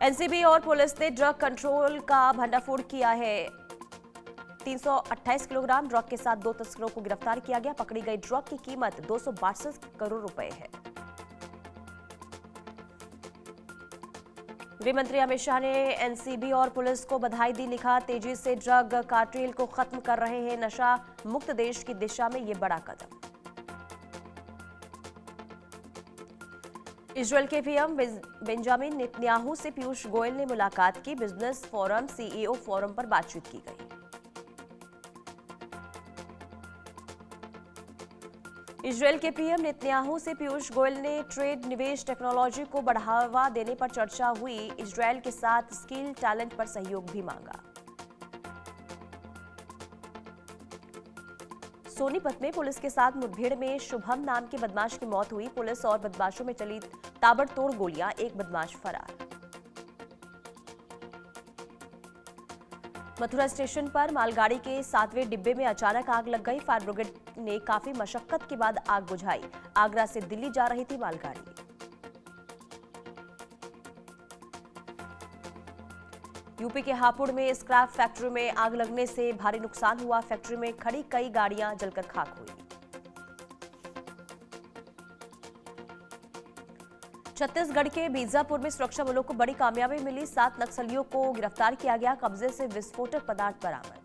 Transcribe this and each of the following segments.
NCB और police ने drug control का भंडाफोड़ किया है। 328 किलोग्राम ड्रग के साथ 2 तस्करों को गिरफ्तार किया गया। पकड़ी गई ड्रग की कीमत 262 करोड़ रुपए है। गृह मंत्री अमित शाह ने एनसीबी और पुलिस को बधाई दी। लिखा, तेजी से ड्रग कार्टेल को खत्म कर रहे हैं। नशा मुक्त देश की दिशा में ये बड़ा कदम। इजरायल के पीएम बेंजामिन नेतन्याहू से पीयूष गोयल ने मुलाकात की। बिजनेस फोरम सीईओ फोरम पर बातचीत की गई। इजरायल के पीएम नेतन्याहू से पीयूष गोयल ने ट्रेड, निवेश, टेक्नोलॉजी को बढ़ावा देने पर चर्चा हुई। इजरायल के साथ स्किल टैलेंट पर सहयोग भी मांगा। सोनीपत में पुलिस के साथ मुठभेड़ में शुभम नाम के बदमाश की मौत हुई। पुलिस और बदमाशों में चली ताबड़तोड़ गोलियां, एक बदमाश फरार। मथुरा स्टेशन पर मालगाड़ी के 7वें डिब्बे में अचानक आग लग गई। फायर ब्रिगेड ने काफी मशक्कत के बाद आग बुझाई। आगरा से दिल्ली जा रही थी मालगाड़ी। यूपी के हापुड़ में स्क्रैप फैक्ट्री में आग लगने से भारी नुकसान हुआ। फैक्ट्री में खड़ी कई गाड़ियां जलकर खाक हुई। छत्तीसगढ़ के बीजापुर में सुरक्षा बलों को बड़ी कामयाबी मिली। 7 नक्सलियों को गिरफ्तार किया गया। कब्जे से विस्फोटक पदार्थ बरामद।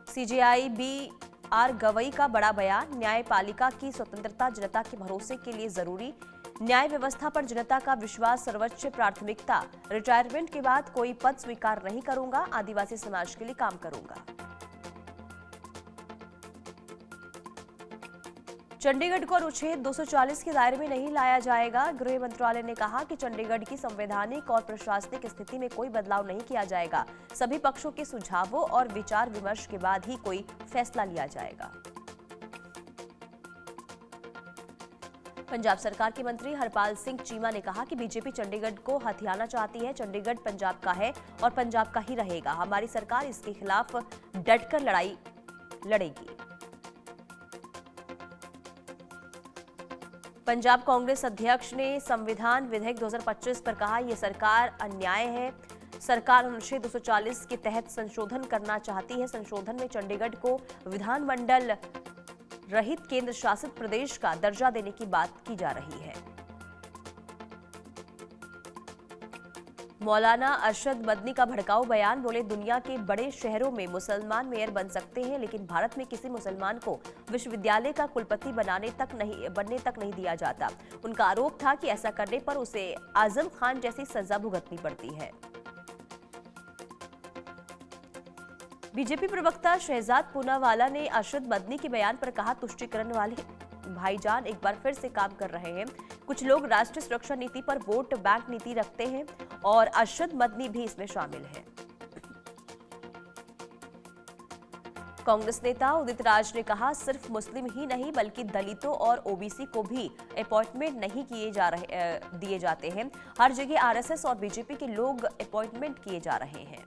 CJI B R. गवई का बड़ा बयान। न्यायपालिका की स्वतंत्रता जनता के भरोसे के लिए जरूरी। न्याय व्यवस्था पर जनता का विश्वास सर्वोच्च प्राथमिकता। रिटायरमेंट के बाद कोई पद स्वीकार नहीं करूंगा। आदिवासी समाज के लिए काम करूंगा। चंडीगढ़ को अनुच्छेद 240 के दायरे में नहीं लाया जाएगा। गृह मंत्रालय ने कहा कि चंडीगढ़ की संवैधानिक और प्रशासनिक स्थिति में कोई बदलाव नहीं किया जाएगा। सभी पक्षों के सुझावों और विचार विमर्श के बाद ही कोई फैसला लिया जाएगा। पंजाब सरकार के मंत्री हरपाल सिंह चीमा ने कहा कि बीजेपी चंडीगढ़ को हथियाना चाहती है। चंडीगढ़ पंजाब का है और पंजाब का ही रहेगा। हमारी सरकार इसके खिलाफ डटकर लड़ाई लड़ेगी। पंजाब कांग्रेस अध्यक्ष ने संविधान विधेयक 2025 पर कहा, यह सरकार अन्याय है। सरकार अनुच्छेद 240 के तहत संशोधन करना चाहती है। संशोधन में चंडीगढ़ को विधानमंडल रहित केंद्र शासित प्रदेश का दर्जा देने की बात की जा रही है। मौलाना अरशद मदनी का भड़काऊ बयान। बोले, दुनिया के बड़े शहरों में मुसलमान मेयर बन सकते हैं, लेकिन भारत में किसी मुसलमान को विश्वविद्यालय का कुलपति बनने तक नहीं दिया जाता। उनका आरोप था कि ऐसा करने पर उसे आजम खान जैसी सजा भुगतनी पड़ती है। बीजेपी प्रवक्ता शहजाद पूनावाला ने अरशद मदनी के बयान पर कहा, तुष्टीकरण वाले भाईजान एक बार फिर से काम कर रहे हैं। कुछ लोग राष्ट्रीय सुरक्षा नीति पर वोट बैंक नीति रखते हैं और अरशद मदनी भी इसमें शामिल है। कांग्रेस नेता उदित राज ने कहा, सिर्फ मुस्लिम ही नहीं बल्कि दलितों और ओबीसी को भी अपॉइंटमेंट नहीं दिए जाते हैं। हर जगह आरएसएस और बीजेपी के लोग अपॉइंटमेंट किए जा रहे हैं।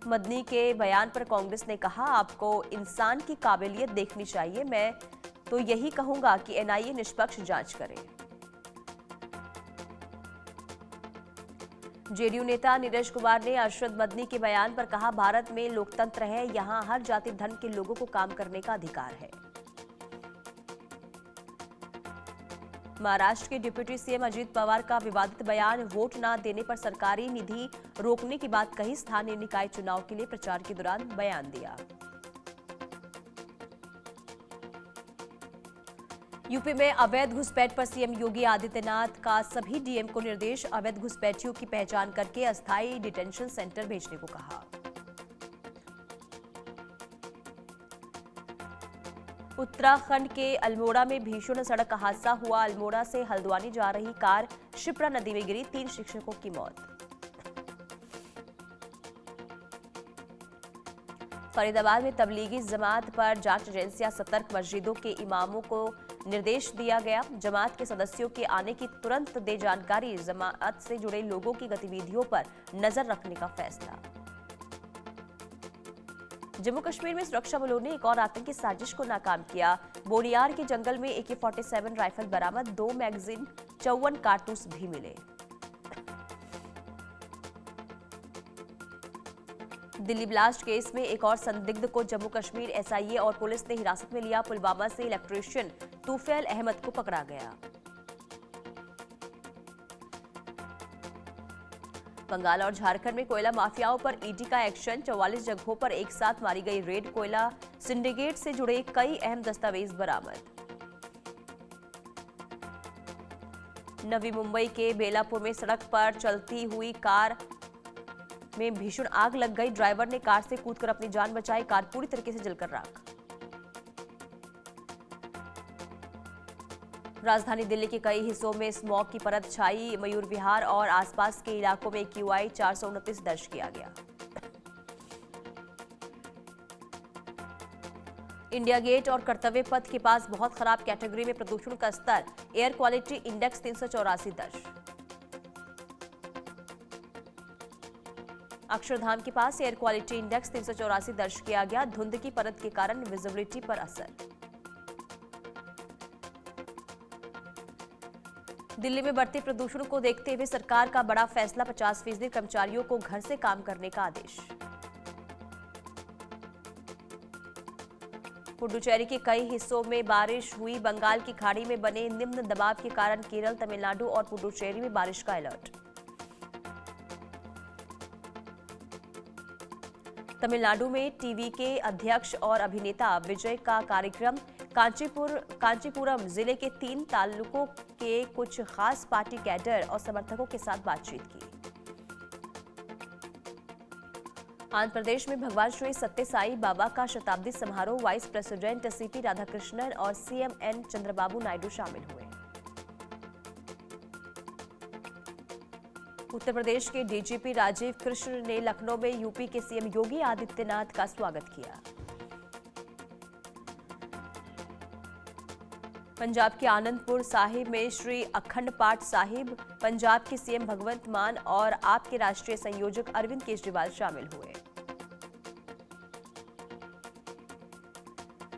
मदनी के बयान पर कांग्रेस ने कहा, आपको इंसान की काबिलियत देखनी चाहिए। मैं तो यही कहूंगा कि एनआईए निष्पक्ष जांच करे। जेडीयू नेता नीरज कुमार ने अरशद मदनी के बयान पर कहा, भारत में लोकतंत्र है, यहां हर जाति धर्म के लोगों को काम करने का अधिकार है। महाराष्ट्र के डिप्टी सीएम अजित पवार का विवादित बयान। वोट न देने पर सरकारी निधि रोकने की बात कही। स्थानीय निकाय चुनाव के लिए प्रचार के दौरान बयान दिया। यूपी में अवैध घुसपैठ पर सीएम योगी आदित्यनाथ का सभी डीएम को निर्देश। अवैध घुसपैठियों की पहचान करके अस्थायी डिटेंशन सेंटर भेजने को कहा। उत्तराखंड के अल्मोड़ा में भीषण सड़क हादसा हुआ। अल्मोड़ा से हल्द्वानी जा रही कार शिप्रा नदी में गिरी। 3 शिक्षकों की मौत। फरीदाबाद में तबलीगी जमात पर जांच एजेंसियां सतर्क। मस्जिदों के इमामों को निर्देश दिया गया, जमात के सदस्यों के आने की तुरंत दे जानकारी। जमात से जुड़े लोगों की गतिविधियों पर नजर रखने का फैसला। जम्मू कश्मीर में सुरक्षा बलों ने एक और आतंकी साजिश को नाकाम किया। बोनियार के जंगल में AK-47 राइफल बरामद, 2 मैगजीन 54 कारतूस भी मिले। दिल्ली ब्लास्ट केस में एक और संदिग्ध को जम्मू कश्मीर SIA और पुलिस ने हिरासत में लिया। पुलवामा से इलेक्ट्रीशियन तूफैल अहमद को पकड़ा गया। बंगाल और झारखंड में कोयला माफियाओं पर ED का एक्शन, 44 जगहों पर एक साथ मारी गई रेड। कोयला सिंडिकेट से जुड़े कई अहम दस्तावेज बरामद। नवी मुंबई के बेलापुर में सड़क पर चलती हुई कार में भीषण आग लग गई। ड्राइवर ने कार से कूदकर अपनी जान बचाई। कार पूरी तरीके से जलकर राख। राजधानी दिल्ली के कई हिस्सों में स्मॉग की परत छाई। मयूर विहार और आसपास के इलाकों में QI 429 दर्ज किया गया। इंडिया गेट और कर्तव्य पथ के पास बहुत खराब कैटेगरी में प्रदूषण का स्तर, एयर क्वालिटी इंडेक्स 384 दर्ज। अक्षरधाम के पास एयर क्वालिटी इंडेक्स 384 दर्ज किया गया। धुंध की परत के कारण विजिबिलिटी पर असर। दिल्ली में बढ़ते प्रदूषण को देखते हुए सरकार का बड़ा फैसला, 50% कर्मचारियों को घर से काम करने का आदेश। पुडुचेरी के कई हिस्सों में बारिश हुई। बंगाल की खाड़ी में बने निम्न दबाव के कारण केरल, तमिलनाडु और पुडुचेरी में बारिश का अलर्ट। तमिलनाडु में टीवी के अध्यक्ष और अभिनेता विजय का कार्यक्रम। कांचीपुरम जिले के 3 तालुकों के कुछ खास पार्टी कैडर और समर्थकों के साथ बातचीत की। आंध्र प्रदेश में भगवान श्री सत्य साई बाबा का शताब्दी समारोह। वाइस प्रेसिडेंट CP राधाकृष्णन और CM N चंद्रबाबू नायडू शामिल हुए। उत्तर प्रदेश के DGP राजीव कृष्ण ने लखनऊ में UP के CM योगी आदित्यनाथ का स्वागत किया। पंजाब के आनंदपुर साहिब में श्री अखंड पाठ साहिब। पंजाब के CM भगवंत मान और आप के राष्ट्रीय संयोजक अरविंद केजरीवाल शामिल हुए।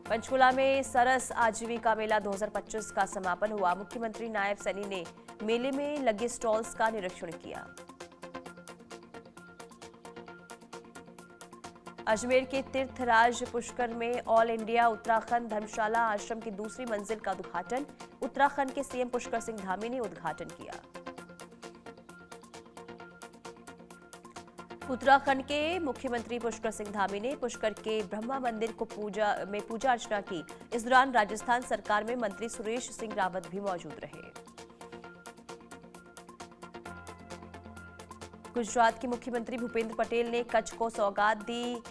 पंचकुला में सरस आजीविका मेला 2025 का समापन हुआ। मुख्यमंत्री नायब सैनी ने मेले में लगे स्टॉल्स का निरीक्षण किया। अजमेर के तीर्थराज पुष्कर में ऑल इंडिया उत्तराखंड धर्मशाला आश्रम की दूसरी मंजिल का उद्घाटन। उत्तराखंड के CM पुष्कर सिंह धामी ने उद्घाटन किया। उत्तराखंड के मुख्यमंत्री पुष्कर सिंह धामी ने पुष्कर के ब्रह्मा मंदिर को पूजा अर्चना की। इस दौरान राजस्थान सरकार में मंत्री सुरेश सिंह रावत भी मौजूद रहे। गुजरात के मुख्यमंत्री भूपेंद्र पटेल ने कच्छ को सौगात दी।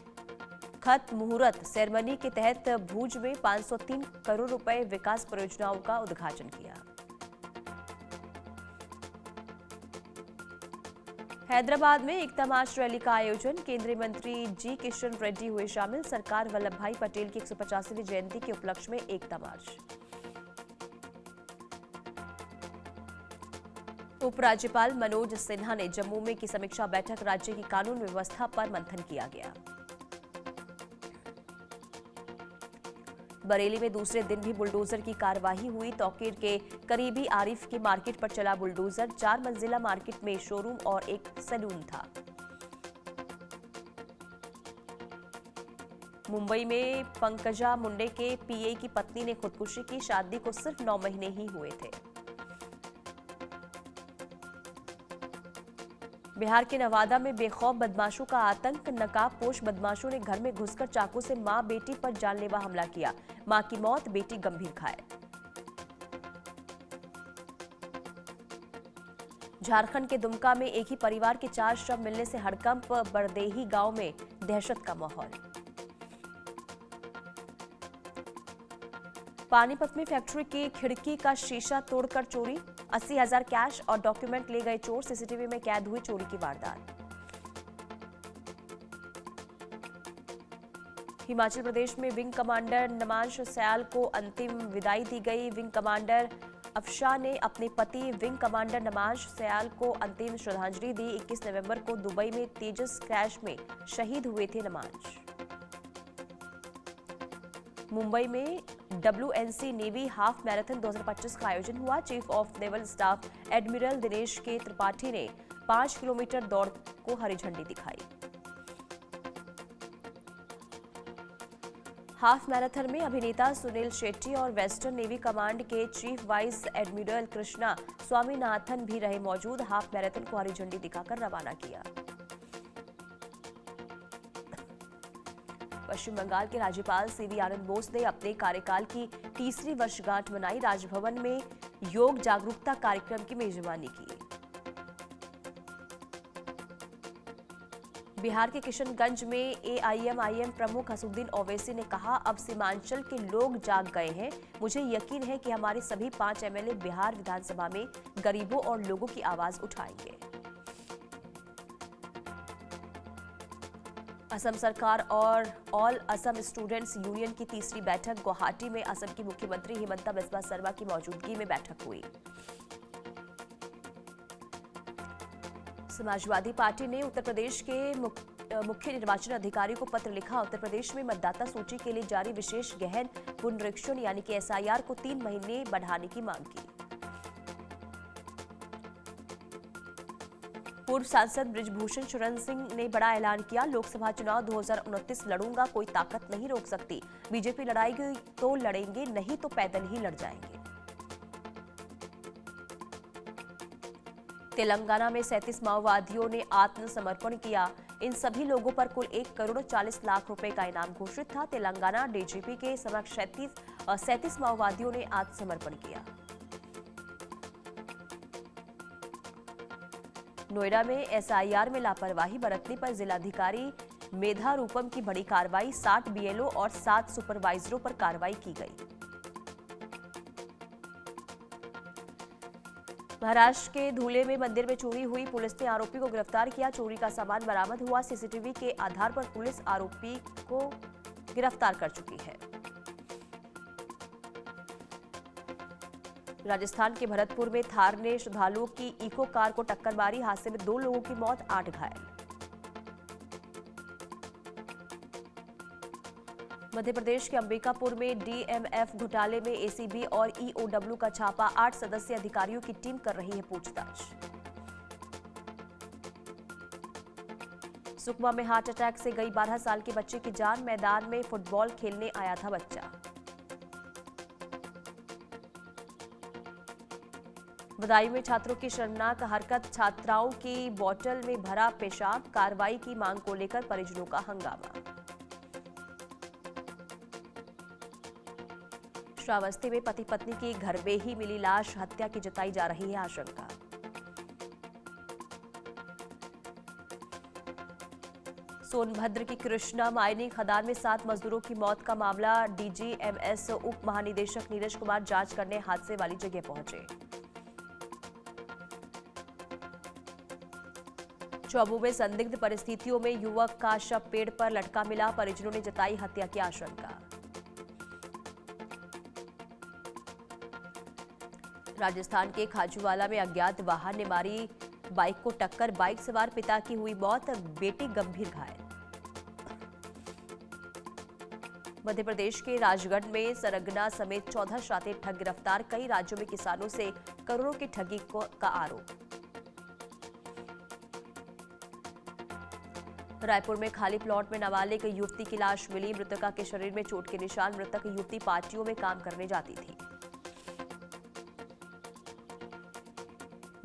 खत मुहूर्त सेरेमनी के तहत भुज में 503 करोड़ रुपए विकास परियोजनाओं का उद्घाटन किया। हैदराबाद में एकता मार्च रैली का आयोजन। केंद्रीय मंत्री G किशन रेड्डी हुए शामिल। सरकार वल्लभ भाई पटेल की 150वीं जयंती के उपलक्ष्य में एकता मार्च। उपराज्यपाल मनोज सिन्हा ने जम्मू में की समीक्षा बैठक। राज्य की कानून व्यवस्था पर मंथन किया गया। बरेली में दूसरे दिन भी बुलडोजर की कार्रवाई हुई। तौकीर के करीबी आरिफ की मार्केट पर चला बुलडोजर। 4 मंजिला मार्केट में शोरूम और एक सैलून था। मुंबई में पंकजा मुंडे के PA की पत्नी ने खुदकुशी की। शादी को सिर्फ 9 महीने ही हुए थे। बिहार के नवादा में बेखौफ बदमाशों का आतंक। नकाबपोश बदमाशों ने घर में घुसकर चाकू से मां बेटी पर जानलेवा हमला किया। मां की मौत, बेटी गंभीर घायल। झारखंड के दुमका में एक ही परिवार के 4 शव मिलने से हड़कंप। बरदेही गांव में दहशत का माहौल। पानीपत में फैक्ट्री की खिड़की का शीशा तोड़कर चोरी। 80,000 कैश और डॉक्यूमेंट ले गए चोर। CCTV में कैद हुई चोरी की वारदात। हिमाचल प्रदेश में विंग कमांडर नमांश सयाल को अंतिम विदाई दी गई। विंग कमांडर अफशाह ने अपने पति विंग कमांडर नमांश सयाल को अंतिम श्रद्धांजलि दी। 21 नवंबर को दुबई में तेजस क्रैश में शहीद हुए थे नमांश। मुंबई में WNC नेवी हाफ मैराथन 2025 का आयोजन हुआ। Chief of naval staff admiral Dinesh के त्रिपाठी ने 5 किलोमीटर दौड़ को हरी झंडी दिखाई। हाफ मैराथन में अभिनेता सुनील शेट्टी और वेस्टर्न नेवी कमांड के chief vice admiral Krishna Swaminathan भी रहे मौजूद। हाफ मैराथन को हरी झंडी दिखाकर रवाना किया। पश्चिम बंगाल के राज्यपाल सीवी आनंद बोस ने अपने कार्यकाल की तीसरी वर्षगांठ मनाई। राजभवन में योग जागरूकता कार्यक्रम की मेजबानी की। बिहार के किशनगंज में AIMIM प्रमुख असदुद्दीन ओवैसी ने कहा, अब सीमांचल के लोग जाग गए हैं। मुझे यकीन है कि हमारे सभी 5 MLA बिहार विधानसभा में गरीबों और लोगों की आवाज उठाएंगे। असम सरकार और ऑल असम स्टूडेंट्स यूनियन की तीसरी बैठक गुवाहाटी में असम की मुख्यमंत्री हिमंता बिस्वा शर्मा की मौजूदगी में बैठक हुई। समाजवादी पार्टी ने उत्तर प्रदेश के मुख्य निर्वाचन अधिकारी को पत्र लिखा। उत्तर प्रदेश में मतदाता सूची के लिए जारी विशेष गहन पुनरीक्षण यानी कि SIR को 3 महीने बढ़ाने की मांग की। पूर्व सांसद बृजभूषण शरण सिंह ने बड़ा ऐलान किया, लोकसभा चुनाव 2029 लड़ूंगा, कोई ताकत नहीं रोक सकती। बीजेपी लड़ाएगी तो लड़ेंगे, नहीं तो पैदल ही लड़ जाएंगे। तेलंगाना में 37 माओवादियों ने आत्मसमर्पण किया। इन सभी लोगों पर कुल 1 करोड़ 40 लाख रुपए का इनाम घोषित था। तेलंगाना DGP के समक्ष 37 माओवादियों ने आत्मसमर्पण किया। नोएडा में SIR में लापरवाही बरतने पर जिलाधिकारी मेधा रूपम की बड़ी कार्रवाई। 60 BLO और 7 सुपरवाइजरों पर कार्रवाई की गई। महाराष्ट्र के धुले में मंदिर में चोरी हुई, पुलिस ने आरोपी को गिरफ्तार किया। चोरी का सामान बरामद हुआ। CCTV के आधार पर पुलिस आरोपी को गिरफ्तार कर चुकी है। राजस्थान के भरतपुर में थार ने श्रद्धालुओं की इको कार को टक्कर मारी। हादसे में 2 लोगों की मौत, 8 घायल। मध्य प्रदेश के अंबिकापुर में DMF घोटाले में ACB और EOW का छापा। 8 सदस्यीय अधिकारियों की टीम कर रही है पूछताछ। सुकमा में हार्ट अटैक से गई 12 साल के बच्चे की जान। मैदान में फुटबॉल खेलने आया था बच्चा। बदायूं में छात्रों की शर्मनाक हरकत, छात्राओं की बोतल में भरा पेशाब। कार्रवाई की मांग को लेकर परिजनों का हंगामा। श्रावस्ती में पति पत्नी की घर में ही मिली लाश, हत्या की जताई जा रही है आशंका। सोनभद्र की कृष्णा माइनिंग खदान में 7 मजदूरों की मौत का मामला। DGMS उप महानिदेशक नीरज कुमार जांच करने हादसे वाली जगह पहुंचे। चौबू में संदिग्ध परिस्थितियों में युवक का शव पेड़ पर लटका मिला। परिजनों ने जताई हत्या की आशंका। राजस्थान के खाजूवाला में अज्ञात वाहन ने मारी बाइक को टक्कर। बाइक सवार पिता की हुई मौत, बेटी गंभीर घायल। मध्य प्रदेश के राजगढ़ में सरगना समेत 14 शातिर ठग गिरफ्तार। कई राज्यों में किसानों से करोड़ों की ठगी का आरोप। रायपुर में खाली प्लॉट में नाबालिग युवती की लाश मिली। मृतका के शरीर में चोट के निशान। मृतक युवती पार्टियों में काम करने जाती थी।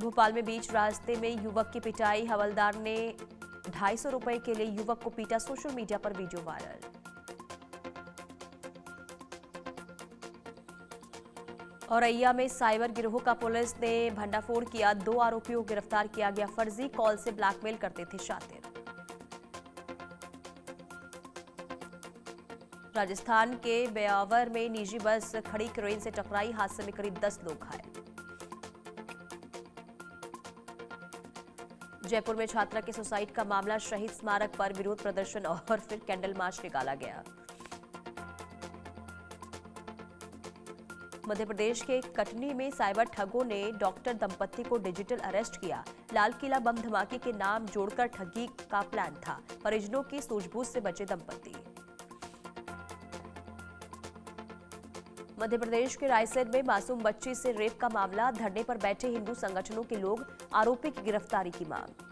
भोपाल में बीच रास्ते में युवक की पिटाई। हवलदार ने 250 रुपए के लिए युवक को पीटा। सोशल मीडिया पर वीडियो वायरल। औरैया में साइबर गिरोह का पुलिस ने भंडाफोड़ किया। 2 आरोपियों को गिरफ्तार किया गया। फर्जी कॉल से ब्लैकमेल करते थे शातिर। राजस्थान के ब्यावर में निजी बस खड़ी क्रेन से टकराई। हादसे में करीब 10 लोग घायल। जयपुर में छात्रा के सुसाइड का मामला। शहीद स्मारक पर विरोध प्रदर्शन और फिर कैंडल मार्च निकाला गया। मध्य प्रदेश के कटनी में साइबर ठगों ने डॉक्टर दंपति को डिजिटल अरेस्ट किया। लाल किला बम धमाके के नाम जोड़कर ठगी का प्लान था। परिजनों की सूझबूझ से बचे दंपति। मध्य प्रदेश के रायसेन में मासूम बच्ची से रेप का मामला, धरने पर बैठे हिंदू संगठनों के लोग, आरोपी की गिरफ्तारी की मांग।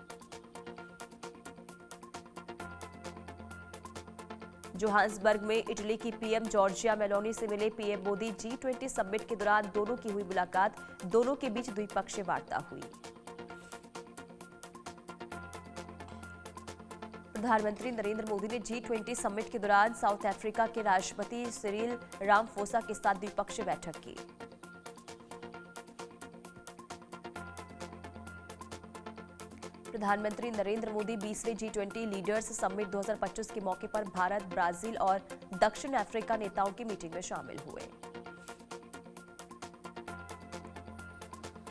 जोहान्सबर्ग में इटली की पीएम जॉर्जिया मेलोनी से मिले पीएम मोदी। G20 समिट के दौरान दोनों की हुई मुलाकात, दोनों के बीच द्विपक्षीय वार्ता हुई। प्रधानमंत्री नरेंद्र मोदी ने G20 समिट के दौरान साउथ अफ्रीका के राष्ट्रपति सिरिल रामाफोसा के साथ द्विपक्षीय बैठक की। प्रधानमंत्री नरेंद्र मोदी 20वें G20 लीडर्स समिट 2025 के मौके पर भारत, ब्राजील और दक्षिण अफ्रीका नेताओं की मीटिंग में शामिल हुए।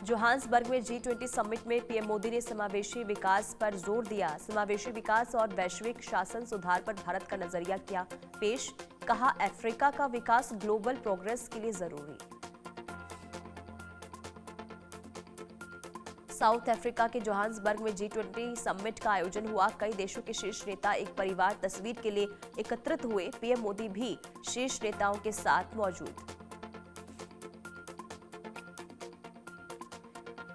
जोहान्सबर्ग में G20 समिट में पीएम मोदी ने समावेशी विकास पर जोर दिया। समावेशी विकास और वैश्विक शासन सुधार पर भारत का नजरिया किया पेश, कहा अफ्रीका का विकास ग्लोबल प्रोग्रेस के लिए जरूरी। साउथ अफ्रीका के जोहान्सबर्ग में G20 समिट का आयोजन हुआ। कई देशों के शीर्ष नेता एक परिवार तस्वीर के लिए एकत्रित हुए। पीएम मोदी भी शीर्ष नेताओं के साथ मौजूद।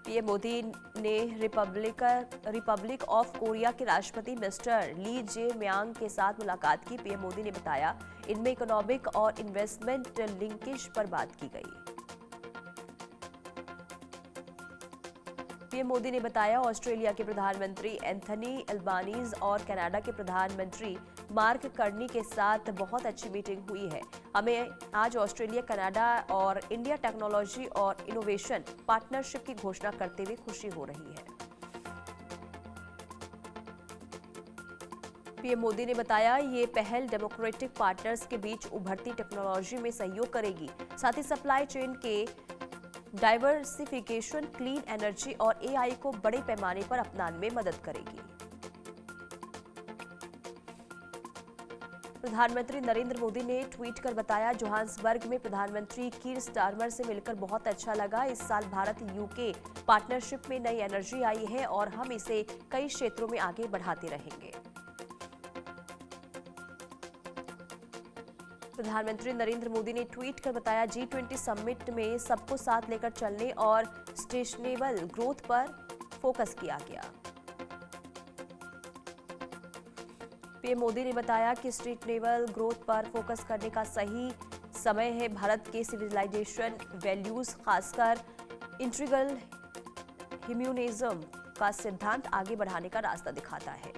पीएम मोदी ने रिपब्लिक ऑफ कोरिया के राष्ट्रपति मिस्टर ली जे म्यांग के साथ मुलाकात की। पीएम मोदी ने बताया, इनमें इकोनॉमिक और इन्वेस्टमेंट लिंकेज पर बात की गई। पीएम मोदी ने बताया, ऑस्ट्रेलिया के प्रधानमंत्री एंथनी अल्बानीज और कनाडा के प्रधानमंत्री मार्क कार्नी के साथ बहुत अच्छी मीटिंग हुई है। हमें आज ऑस्ट्रेलिया, कनाडा और इंडिया टेक्नोलॉजी और इनोवेशन पार्टनरशिप की घोषणा करते हुए खुशी हो रही है। पीएम मोदी ने बताया, ये पहल डेमोक्रेटिक पार्टनर्स के बीच उभरती टेक्नोलॉजी में सहयोग करेगी, साथ ही सप्लाई चेन के डाइवर्सिफिकेशन, क्लीन एनर्जी और एआई को बड़े पैमाने पर अपनाने में मदद करेगी। प्रधानमंत्री नरेंद्र मोदी ने ट्वीट कर बताया, जोहान्सबर्ग में प्रधानमंत्री कीर स्टारमर से मिलकर बहुत अच्छा लगा। इस साल भारत यूके पार्टनरशिप में नई एनर्जी आई है और हम इसे कई क्षेत्रों में आगे बढ़ाते रहेंगे। प्रधानमंत्री नरेंद्र मोदी ने ट्वीट कर बताया, G20 समिट में सबको साथ लेकर चलने और सस्टेनेबल ग्रोथ पर फोकस किया गया। पीएम मोदी ने बताया कि सस्टेनेबल ग्रोथ पर फोकस करने का सही समय है। भारत के सिविलाइजेशन वैल्यूज, खासकर इंटीग्रल ह्यूमनिज्म का सिद्धांत आगे बढ़ाने का रास्ता दिखाता है।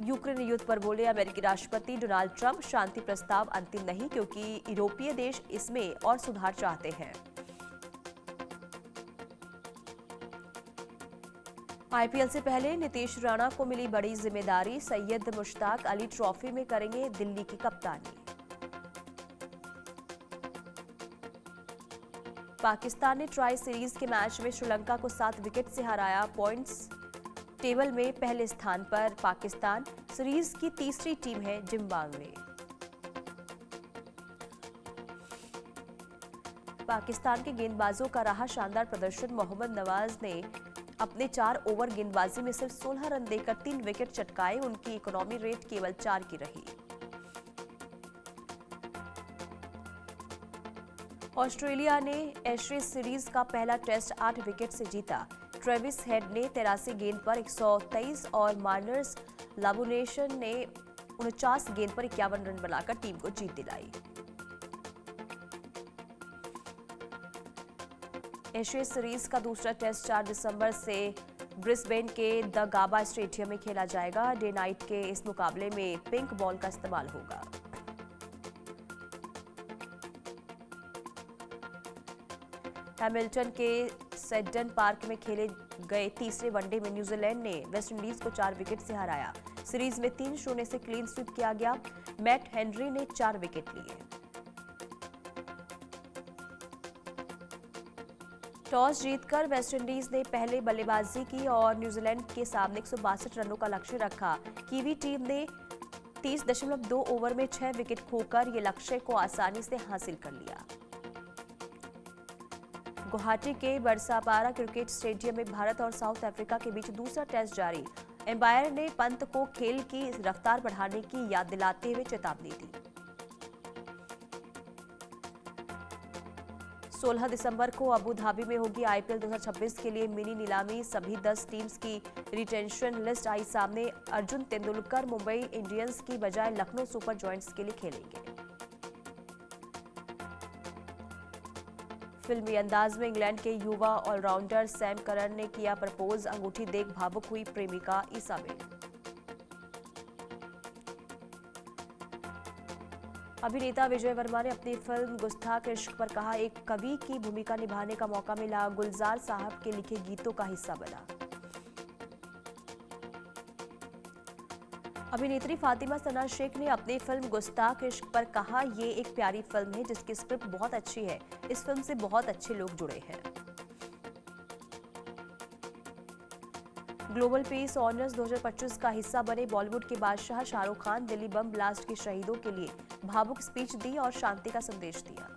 यूक्रेन युद्ध पर बोले अमेरिकी राष्ट्रपति डोनाल्ड ट्रंप, शांति प्रस्ताव अंतिम नहीं क्योंकि यूरोपीय देश इसमें और सुधार चाहते हैं। आईपीएल से पहले नीतीश राणा को मिली बड़ी जिम्मेदारी, सैयद मुश्ताक अली ट्रॉफी में करेंगे दिल्ली की कप्तानी। पाकिस्तान ने ट्राई सीरीज के मैच में श्रीलंका को 7 विकेट से हराया। पॉइंट्स टेबल में पहले स्थान पर पाकिस्तान, सीरीज की तीसरी टीम है जिम्बाब्वे। पाकिस्तान के गेंदबाजों का रहा शानदार प्रदर्शन। मोहम्मद नवाज ने अपने 4 ओवर गेंदबाजी में सिर्फ 16 रन देकर 3 विकेट चटकाए। उनकी इकोनॉमी रेट केवल 4 की रही। ऑस्ट्रेलिया ने एशेज सीरीज का पहला टेस्ट 8 विकेट से जीता। ट्रेविस हेड ने 83 गेंद पर 123 और मार्नस लाबुनेशन ने 49 गेंद पर 51 रन बनाकर टीम को जीत दिलाई। एशेज सीरीज का दूसरा टेस्ट 4 दिसंबर से ब्रिस्बेन के द गाबा स्टेडियम में खेला जाएगा। डे नाइट के इस मुकाबले में पिंक बॉल का इस्तेमाल होगा। हैमिल्टन के सेडन पार्क में खेले गए तीसरे वनडे में न्यूजीलैंड ने वेस्टइंडीज को 4 विकेट से हराया। सीरीज में 3-0 से क्लीन स्वीप किया गया। मैट हेनरी ने 4 विकेट लिए। टॉस जीतकर वेस्टइंडीज ने पहले बल्लेबाजी की और न्यूजीलैंड के सामने 162 रनों का लक्ष्य रखा। कीवी टीम ने 30.2 ओवर में 6 विकेट खोकर ये लक्ष्य को आसानी से हासिल कर लिया। गुवाहाटी के बरसापारा क्रिकेट स्टेडियम में भारत और साउथ अफ्रीका के बीच दूसरा टेस्ट जारी। एम्पायर ने पंत को खेल की रफ्तार बढ़ाने की याद दिलाते हुए चेतावनी दी। 16 दिसंबर को अबू धाबी में होगी आईपीएल 2026 के लिए मिनी नीलामी। सभी 10 टीम्स की रिटेंशन लिस्ट आई सामने। अर्जुन तेंदुलकर मुंबई इंडियंस की बजाय लखनऊ सुपर जॉयंट्स के लिए खेलेंगे। फिल्मी अंदाज में इंग्लैंड के युवा ऑलराउंडर सैम करन ने किया प्रपोज। अंगूठी देख भावुक हुई प्रेमिका इसाबेल। अभिनेता विजय वर्मा ने अपनी फिल्म गुस्ताख इश्क पर कहा, एक कवि की भूमिका निभाने का मौका मिला। गुलजार साहब के लिखे गीतों का हिस्सा बना। अभिनेत्री फातिमा सना शेख ने अपनी फिल्म गुस्ताख इश्क पर कहा, ये एक प्यारी फिल्म है जिसकी स्क्रिप्ट बहुत अच्छी है। इस फिल्म से बहुत अच्छे लोग जुड़े हैं। ग्लोबल पीस ऑनर्स 2025 का हिस्सा बने बॉलीवुड के बादशाह शाहरुख खान दिल्ली बम ब्लास्ट के शहीदों के लिए भावुक स्पीच दी और शांति का संदेश दिया।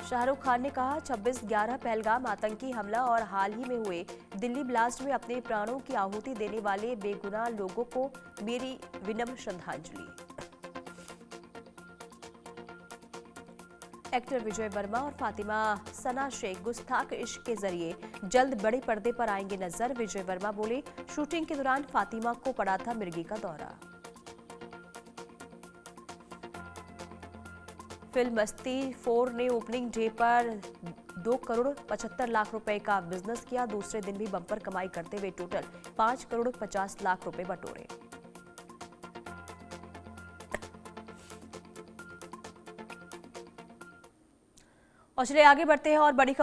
शाहरुख खान ने कहा, 26/11 पहलगाम आतंकी हमला और हाल ही में हुए दिल्ली ब्लास्ट में अपने प्राणों की आहुति देने वाले बेगुनाह लोगों को मेरी विनम्र श्रद्धांजलि। एक्टर विजय वर्मा और फातिमा सना शेख गुस्ताख इश्क के जरिए जल्द बड़े पर्दे पर आएंगे नजर। विजय वर्मा बोले, शूटिंग के दौरान फातिमा को पड़ा था मिर्गी का दौरा। फिल्म मस्ती 4 ने ओपनिंग डे पर 2,75,00,000 रुपए का बिजनेस किया। दूसरे दिन भी बम्पर कमाई करते हुए टोटल 5,50,00,000 रुपए बटोरे। और चलिए आगे बढ़ते हैं और बड़ी